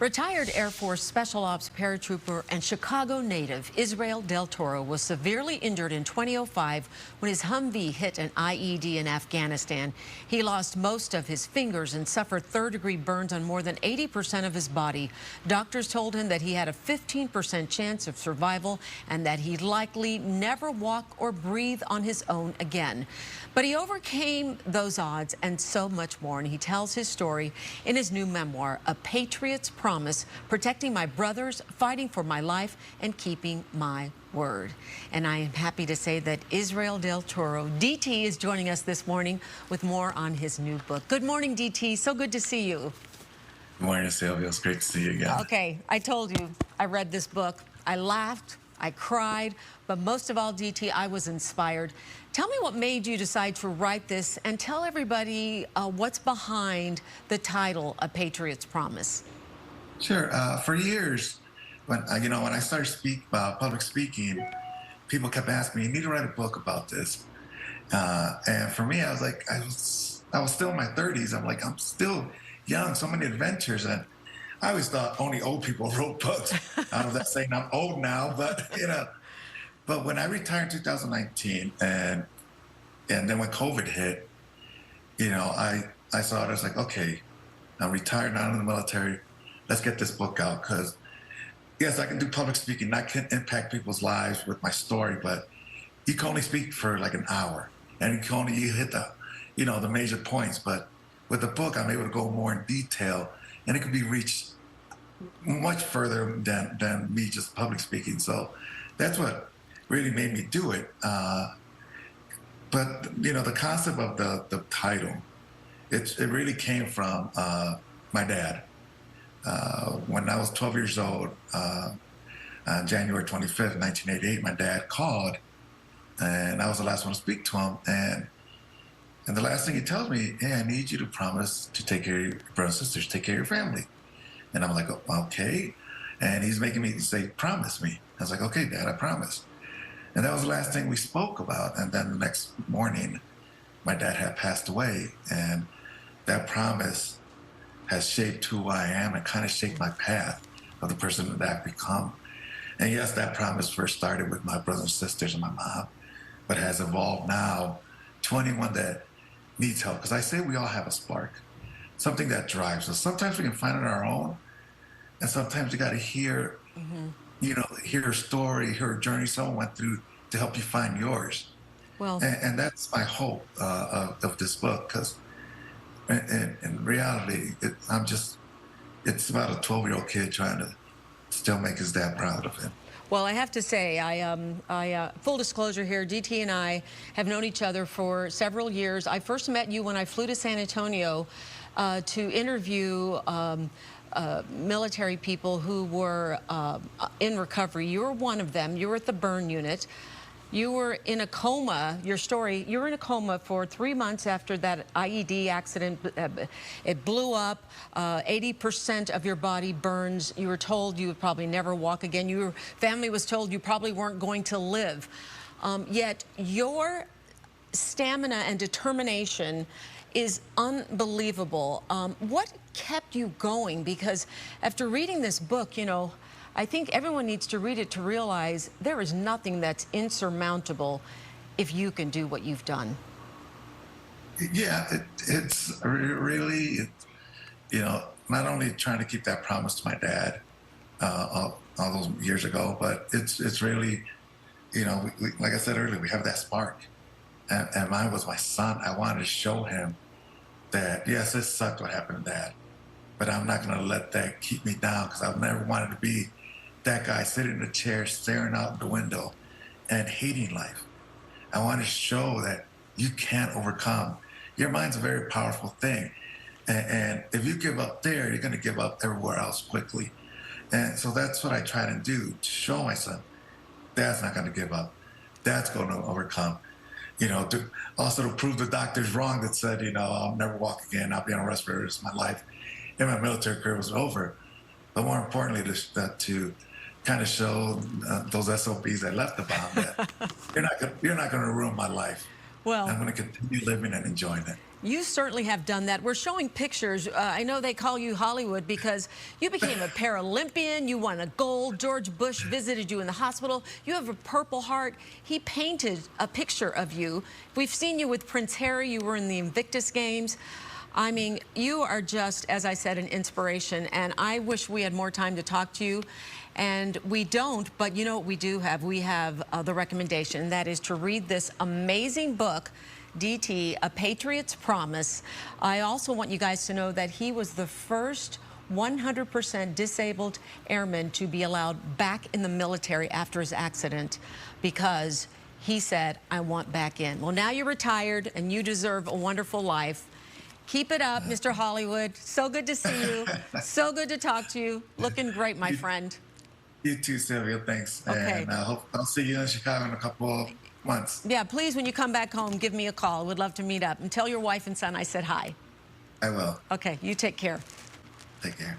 Retired Air Force Special Ops paratrooper and Chicago native Israel Del Toro was severely injured in 2005 when his Humvee hit an IED in Afghanistan. He lost most of his fingers and suffered third-degree burns on more than 80% of his body. Doctors told him that he had a 15% chance of survival and that he'd likely never walk or breathe on his own again. But he overcame those odds and so much more, and he tells his story in his new memoir, A Patriot's Promise, protecting my brothers, fighting for my life, and keeping my word. And I am happy to say that Israel Del Toro, DT, is joining us this morning with more on his new book. Good morning, DT. So good to see you. Good morning, Sylvia. It's great to see you again. Okay, I told you I read this book. I laughed, I cried, but most of all, DT, I was inspired. Tell me what made you decide to write this, and tell everybody what's behind the title, A Patriot's Promise. Sure. For years, when I started public speaking, people kept asking me, "You need to write a book about this." And for me, I was like, I was still in my 30s. I'm like, I'm still young, so many adventures, and I always thought only old people wrote books. Out of that saying I'm old now, but But when I retired in 2019, and then when COVID hit, I saw it. I was like, okay, I'm retired now in the military. Let's get this book out, because yes, I can do public speaking. I can impact people's lives with my story, but you can only speak for like an hour, and you hit the major points. But with the book, I'm able to go more in detail, and it can be reached much further than me just public speaking. So that's what really made me do it. But the concept of the title, it really came from my dad. When I was 12 years old, on January 25th, 1988, my dad called, and I was the last one to speak to him. And the last thing he tells me, "Hey, I need you to promise to take care of your brothers and sisters, take care of your family." And I'm like, "Oh, okay." And he's making me say, "Promise me." I was like, "Okay, Dad, I promise." And that was the last thing we spoke about. And then the next morning, my dad had passed away. And that promise has shaped who I am and kind of shaped my path of the person that I've become. And yes, that promise first started with my brothers and sisters and my mom, but has evolved now to anyone that needs help. Because I say we all have a spark, something that drives us. Sometimes we can find it on our own, and sometimes you got to hear hear a story, hear a journey someone went through to help you find yours. Well, And that's my hope of this book, because in reality, it's about a 12-year-old kid trying to still make his dad proud of him. well, I have to say, full disclosure here, DT and I have known each other for several years. I first met you when I flew to San Antonio to interview military people who were in recovery. You were one of them. You were at the burn unit. You were in a coma. Your story, you were in a coma for 3 months after that IED accident. It blew up. 80% of your body burns. You were told you would probably never walk again. Your family was told you probably weren't going to live. Yet your stamina and determination is unbelievable. What kept you going? Because after reading this book, I think everyone needs to read it to realize there is nothing that's insurmountable if you can do what you've done. Yeah, it's really, not only trying to keep that promise to my dad all those years ago, but it's really, like I said earlier, we have that spark. And mine was my son. I wanted to show him that, yes, it sucked what happened to Dad, but I'm not going to let that keep me down, because I've never wanted to be that guy sitting in a chair, staring out the window and hating life. I want to show that you can't overcome. Your mind's a very powerful thing. And if you give up there, you're going to give up everywhere else quickly. And so that's what I try to do, to show my son, Dad's not going to give up. Dad's going to overcome. To prove the doctors wrong that said, I'll never walk again, I'll be on a respirator the rest of my life, and my military career was over. But more importantly, to kind of show those SOBs that left the bomb that you're not going to ruin my life. Well, I'm going to continue living and enjoying it. You certainly have done that. We're showing pictures. I know they call you Hollywood because you became a Paralympian. You won a gold. George Bush visited you in the hospital. You have a Purple Heart. He painted a picture of you. We've seen you with Prince Harry. You were in the Invictus Games. I mean, you are just, as I said, an inspiration. And I wish we had more time to talk to you. And we don't, but you know what we do have? We have the recommendation. That is to read this amazing book, DT, A Patriot's Promise. I also want you guys to know that he was the first 100% disabled airman to be allowed back in the military after his accident because he said, I want back in. Well, now you're retired and you deserve a wonderful life. Keep it up, Mr. Hollywood. So good to see you. So good to talk to you. Looking great, my friend. You too, Sylvia. Thanks. Okay. And I hope I'll see you in Chicago in a couple of months. Yeah, please, when you come back home, give me a call. Would love to meet up. And tell your wife and son I said hi. I will. Okay, you take care. Take care.